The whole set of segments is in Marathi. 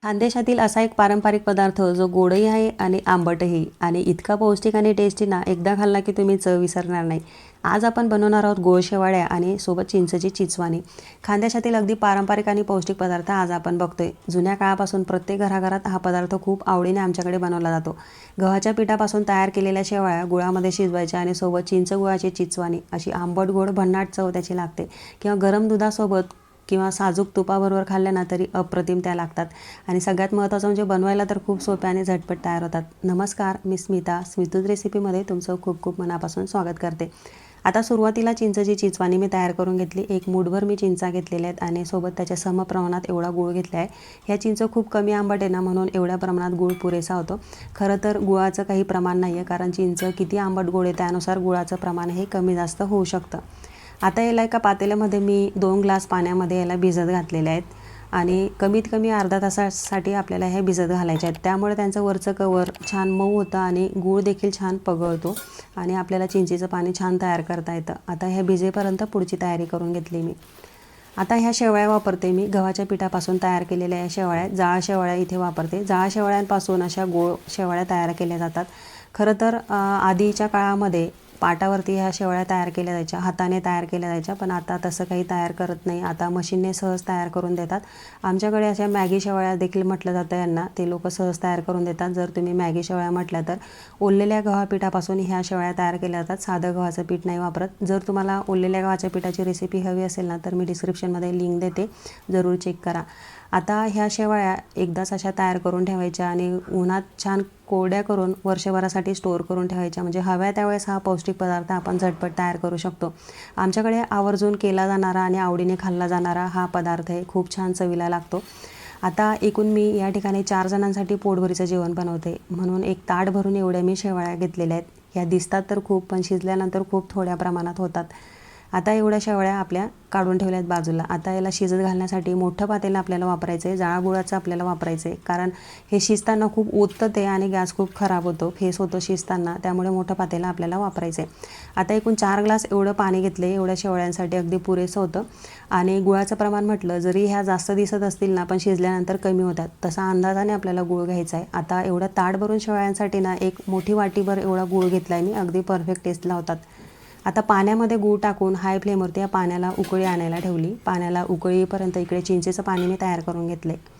खानदेशातील असा एक पारंपरिक पदार्थ जो गोडही आहे आणि आंबटही आणि इतका पौष्टिक आणि टेस्टी ना, एकदा खाल्ला की तुम्ही चव विसरणार नाही. आज आपण बनवणार आहोत गोड शेवाळ्या आणि सोबत चिंचेची चिचवाणी. खानदेशातील अगदी पारंपरिक आणि पौष्टिक पदार्थ आज आपण बघतोय. जुन्या काळापासून प्रत्येक घराघरात हा पदार्थ खूप आवडीने आमच्याकडे बनवला जातो. गव्हाच्या पिठापासून तयार केलेल्या शेवाळ्या गुळामध्ये शिजवायच्या आणि सोबत चिंच गुळाची चिचवाणी अशी आंबट गोड भन्नाट चव त्याची लागते. किंवा गरम दुधासोबत किंवा साजूक तुपाबरोबर खाल्ल्या ना तरी अप्रतिम त्या लागतात. आणि सगळ्यात महत्त्वाचं म्हणजे बनवायला तर खूप सोप्या आणि झटपट तयार होतात. नमस्कार, मी स्मिता. स्मितूज रेसिपीमध्ये तुमचं खूप खूप मनापासून स्वागत करते. आता सुरुवातीला चिंचेची चिचवाणी मी तयार करून घेतली. एक मूठभर मी चिंचा घेतलेल्या आहेत आणि सोबत त्याच्या समप्रमाणात एवढा गूळ घेतला आहे. ह्या चिंच खूप कमी आंबट आहे ना, म्हणून एवढ्या प्रमाणात गूळ पुरेसा होतो. खरं तर गुळाचं काही प्रमाण नाही आहे, कारण चिंच किती आंबट गोड आहे त्यानुसार गुळाचं प्रमाण हे कमी जास्त होऊ शकतं. आता याला एका पातेल्यामध्ये मी 2 ग्लास पाण्यामध्ये याला भिजत घातलेले आहेत आणि कमीत कमी अर्धा तासासाठी आपल्याला हे भिजत घालायचे आहेत. त्यामुळे त्यांचं वरचं कवर छान मऊ होतं आणि गूळ देखील छान पगळतो आणि आपल्याला चिंचेचं पाणी छान तयार करता येतं. आता हे भिजेपर्यंत पुढची तयारी करून घेतली मी. आता ह्या शेवळ्या वापरते मी. गव्हाच्या पिठापासून तयार केलेल्या या शेवळ्या, जाळ शेवळ्या इथे वापरते. जाळ शेवळ्यांपासून अशा गोड शेवळ्या तयार केल्या जातात. खरं तर आधीच्या काळामध्ये पाटावरती ह्या शेवळ्या तयार केल्या जायच्या, हाताने तयार केल्या जायच्या. पण आता तसं काही तयार करत नाही. आता मशीनने सहज तयार करून देतात. आमच्याकडे अशा मॅगी शेवळ्या देखील म्हटलं जातं यांना. ते लोक सहज तयार करून देतात. जर तुम्ही मॅगी शेवळ्या म्हटल्या तर ओललेल्या गव्हापीठापासून ह्या शेवळ्या तयार केल्या जातात. साधं गव्हाचं पीठ नाही वापरत. जर तुम्हाला ओललेल्या गव्हाच्या पिठाची रेसिपी हवी असेल ना, तर मी डिस्क्रिप्शनमध्ये लिंक देते, जरूर चेक करा. आता ह्या शेवळ्या एकदाच अशा तयार करून ठेवायच्या आणि उन्हात छान कोरड्या करून वर्षभरासाठी स्टोअर करून ठेवायच्या. म्हणजे हव्या त्यावेळेस हा पौष्टिक पदार्थ आपण झटपट तयार करू शकतो. आमच्याकडे आवर्जून केला जाणारा आणि आवडीने खाल्ला जाणारा हा पदार्थ आहे. खूप छान चवीला लागतो. आता एकूण मी या ठिकाणी 4 जणांसाठी पोटभरीचं जेवण बनवते, म्हणून एक ताट भरून एवढ्या मी शेवळ्या घेतलेल्या आहेत. ह्या दिसतात तर खूप, पण शिजल्यानंतर खूप थोड्या प्रमाणात होतात. आता एवढ्या शेवळ्या आपल्या काढून ठेवल्यात बाजूला. आता याला शिजत घालण्यासाठी मोठं पातेलं आपल्याला वापरायचं आहे. जाळ गुळाचं आपल्याला वापरायचं आहे, कारण हे शिजताना खूप ओततं ते आणि गॅस खूप खराब होतो, फेस होतो शिजताना. त्यामुळे मोठं पातेलं आपल्याला वापरायचं आहे. आता एकूण 4 ग्लास एवढं पाणी घेतलं आहे. एवढ्या शेवळ्यांसाठी अगदी पुरेसं होतं. आणि गुळाचं प्रमाण म्हटलं, जरी ह्या जास्त दिसत असतील ना, पण शिजल्यानंतर कमी होतात, तसा अंदाजाने आपल्याला गूळ घ्यायचा आहे. आता एवढं ताट भरून शेवळ्यांसाठी ना, एक मोठी वाटीभर एवढा गूळ घेतला आहे मी. अगदी परफेक्ट टेस्टला होतात. आता पाण्यामध्ये गूळ टाकून हाय फ्लेमवरती या पाण्याला उकळी आणायला ठेवली. पाण्याला उकळी येईपर्यंत इकडे चिंचेचं पाणी मी तयार करून घेतलं आहे.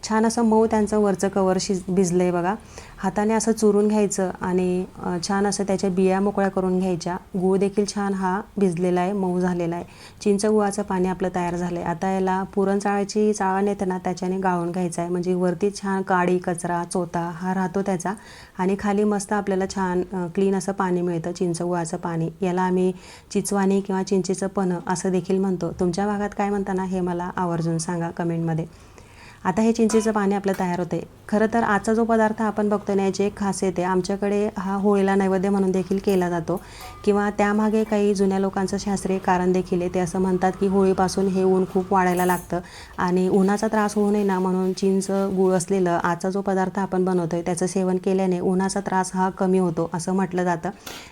छान असं मऊ त्यांचं वरचं कवर भिजलं आहे बघा. हाताने असं चुरून घ्यायचं आणि छान असं त्याच्या बिया मोकळ्या करून घ्यायच्या. गूळ देखील छान हा भिजलेला आहे, मऊ झालेला आहे. चिंच गुळाचं पाणी आपलं तयार झालं आहे. आता याला पुरणचाळाची चाळण येते ना, त्याच्याने गाळून घ्यायचं आहे. म्हणजे वरती छान काडी कचरा चोथा हा राहतो त्याचा, आणि खाली मस्त आपल्याला छान क्लीन असं पाणी मिळतं, चिंच गुळाचं पाणी. याला आम्ही चिचवाणी किंवा चिंचेचं पन्हं असं देखील म्हणतो. तुमच्या भागात काय म्हणताना हे मला आवर्जून सांगा कमेंटमध्ये. आता हे चिंचेचं पाणी आपलं तयार होतं आहे. खरं तर आजचा जो पदार्थ आपण बघतो ना, याची एक खासियत आहे. आमच्याकडे हा होळीला नैवेद्य म्हणून देखील केला जातो, किंवा त्यामागे काही जुन्या लोकांचं शास्त्रीय कारण देखील आहे. ते असं म्हणतात की होळीपासून हे ऊन खूप वाढायला लागतं आणि उन्हाचा त्रास होऊ नये ना, म्हणून चिंच गूळ असलेलं आजचा जो पदार्थ आपण बनवतो आहे त्याचं सेवन केल्याने उन्हाचा त्रास हा कमी होतो असं म्हटलं जातं.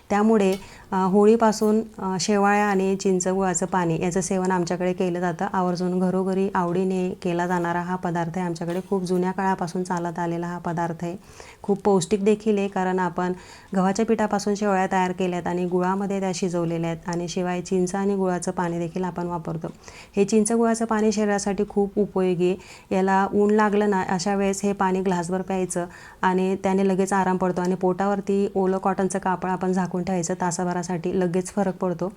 त्यामुळे होळीपासून शेवाळ्या आणि चिंच गुळाचं पाणी याचं सेवन आमच्याकडे केलं जातं. आवर्जून घरोघरी आवडीने केला जाणारा हा पदार्थ आहे. आमच्याकडे खूप जुन्या काळापासून चालत आलेला हा पदार्थ आहे. खूप पौष्टिक देखील आहे, कारण आपण गव्हाच्या पिठापासून शेवळ्या तयार केल्यात आणि गुळामध्ये त्या शिजवलेल्या आहेत. आणि शिवाय चिंच आणि गुळाचं पाणी देखील आपण वापरतो. हे चिंच गुळाचं पाणी शरीरासाठी खूप उपयोगी आहे. याला ऊन लागलं ना, अशा वेळेस हे पाणी ग्लासभर प्यायचं आणि त्याने लगेच आराम पडतो. आणि पोटावरती ओलं कॉटनचं कापड आपण झाकून ठेवायचं तासाभरासाठी, लगेच फरक पडतो.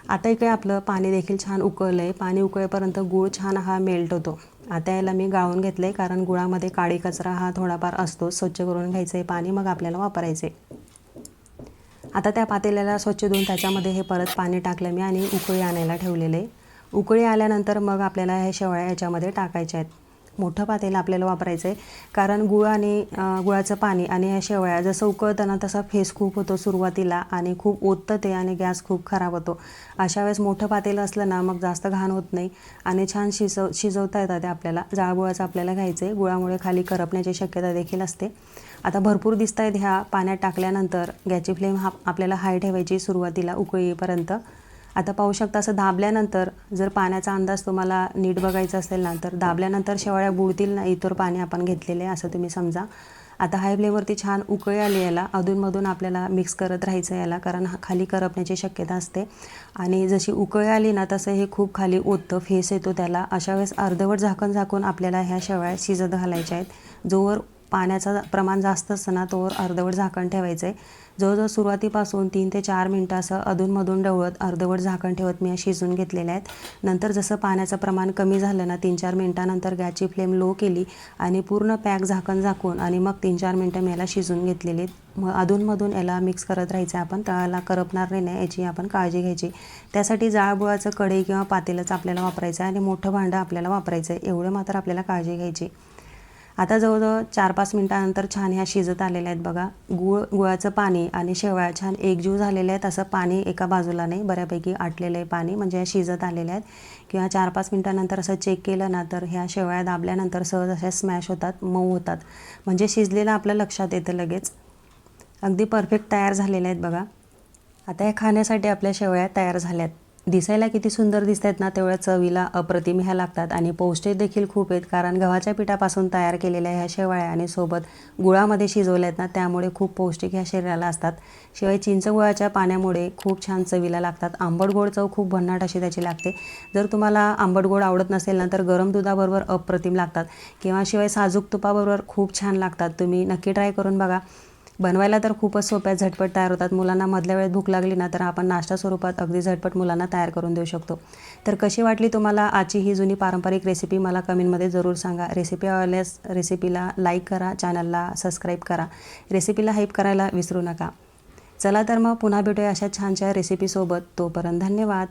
आता इकडे आपलं पाणी देखील छान उकळलं आहे. पाणी उकळेपर्यंत गूळ छान हा मेल्ट होतो. आता याला मी गाळून घेतलं आहे, कारण गुळामध्ये काळी कचरा हा थोडाफार असतो. स्वच्छ करून घ्यायचं आहे पाणी, मग आपल्याला वापरायचं आहे. आता त्या पातेल्याला स्वच्छ धुवून त्याच्यामध्ये हे परत पाणी टाकलं मी आणि उकळी आणायला ठेवलेलं आहे. उकळी आल्यानंतर मग आपल्याला हे शेवळ्या याच्यामध्ये टाकायच्या आहेत. मोठं पातेलं आपल्याला वापरायचं आहे, कारण गूळ आणि गुळाचं पाणी आणि ह्या शेवळ्या जसं उकळतं ना, तसा फेस खूप होतो सुरुवातीला आणि खूप ओततं ते आणि गॅस खूप खराब होतो. अशा वेळेस मोठं पातेलं असलं ना, मग जास्त घाण होत नाही आणि छान शिजवता येतं ते आपल्याला. जाळ गुळाचं आपल्याला घ्यायचं आहे. गुळामुळे खाली करपण्याची शक्यता देखील असते. आता भरपूर दिसत आहेत ह्या पाण्यात टाकल्यानंतर. गॅसची फ्लेम आपल्याला हाय ठेवायची सुरुवातीला उकळी येईपर्यंत. आता पाहू शकता असं दाबल्यानंतर जर पाण्याचा अंदाज तुम्हाला नीट बघायचा असेल ना तर दाबल्यानंतर शेवाळ्या बुडतील ना इतर पाणी आपण घेतलेले आहे असं तुम्ही समजा. आता हाय फ्लेमवरती छान उकळी आली याला. अधूनमधून आपल्याला मिक्स करत राहायचं याला, कारण खाली करपण्याची शक्यता असते. आणि जशी उकळी आली ना तसं हे खूप खाली ओततं, फेस येतो त्याला. अशा वेळेस अर्धवट झाकण झाकून आपल्याला ह्या शेवाळ्या शिजत घालायच्या आहेत. जोवर पाण्याचं प्रमाण जास्त असतं ना तोवर अर्धवट झाकण ठेवायचं आहे. जवळजवळ सुरुवातीपासून 3 ते 4 मिनटं असं अधूनमधून ढवळत अर्धवट झाकण ठेवत मी शिजून घेतलेल्या आहेत. नंतर जसं पाण्याचं प्रमाण कमी झालं ना 3-4 मिनटानंतर गॅसची फ्लेम लो केली आणि पूर्ण पॅक झाकण झाकून आणि मग 3-4 मिनटं मी याला शिजून घेतलेले आहेत. मग अधूनमधून याला मिक्स करत राहायचं आहे आपण. तळाला करपणार नाही याची आपण काळजी घ्यायची. त्यासाठी जाळबुळाचं कढई किंवा पातेलंच आपल्याला वापरायचं आहे आणि मोठं भांडं आपल्याला वापरायचं आहे. एवढं मात्र आपल्याला काळजी घ्यायची. आता जवळजवळ 4-5 मिनटानंतर छान ह्या शिजत आलेल्या आहेत बघा. गुळाचं पाणी आणि शेवाळ्या छान एकजीव झालेल्या आहेत. असं पाणी एका बाजूला नाही, बऱ्यापैकी आटलेलं आहे पाणी, म्हणजे ह्या शिजत आलेल्या आहेत. किंवा 4-5 मिनटानंतर असं चेक केलं ना तर ह्या शेवाळ्या दाबल्यानंतर सहज अशा स्मॅश होतात, मऊ होतात, म्हणजे शिजलेलं आपल्या लक्षात येतं लगेच. अगदी परफेक्ट तयार झालेल्या आहेत बघा. आता ह्या खाण्यासाठी आपल्या शेवळ्या तयार झाल्यात. दिसायला किती सुंदर दिसत आहेत ना तेवढ्या चवीला अप्रतिम ह्या लागतात आणि पौष्टिक देखील खूप आहेत, कारण गव्हाच्या पिठापासून तयार केलेल्या ह्या शेवळ्या आणि सोबत गुळामध्ये शिजवल्या आहेत ना त्यामुळे खूप पौष्टिक ह्या शरीराला असतात. शिवाय चिंच गुळाच्या पाण्यामुळे खूप छान चवीला लागतात. आंबट गोड चव खूप भन्नाट अशी त्याची लागते. जर तुम्हाला आंबट गोड आवडत नसेल ना तर गरम दुधाबरोबर अप्रतिम लागतात किंवा शिवाय साजूक तुपाबरोबर खूप छान लागतात. तुम्ही नक्की ट्राय करून बघा. बनवायला तर खूपच सोप्या, झटपट तयार होतात. मुलांना मधल्या वेळेत भूक लागली ना तर आपण नाश्ता स्वरूपात अगदी झटपट मुलांना तयार करून देऊ शकतो. तर कशी वाटली तुम्हाला आजची ही जुनी पारंपरिक रेसिपी मला कमेंटमध्ये जरूर सांगा. रेसिपी आवडल्यास रेसिपीला लाईक करा, चॅनलला सबस्क्राईब करा, रेसिपीला हाईप करायला विसरू नका. चला तर मग पुन्हा भेटूया अशा छानशा रेसिपीसोबत. तोपर्यंत धन्यवाद.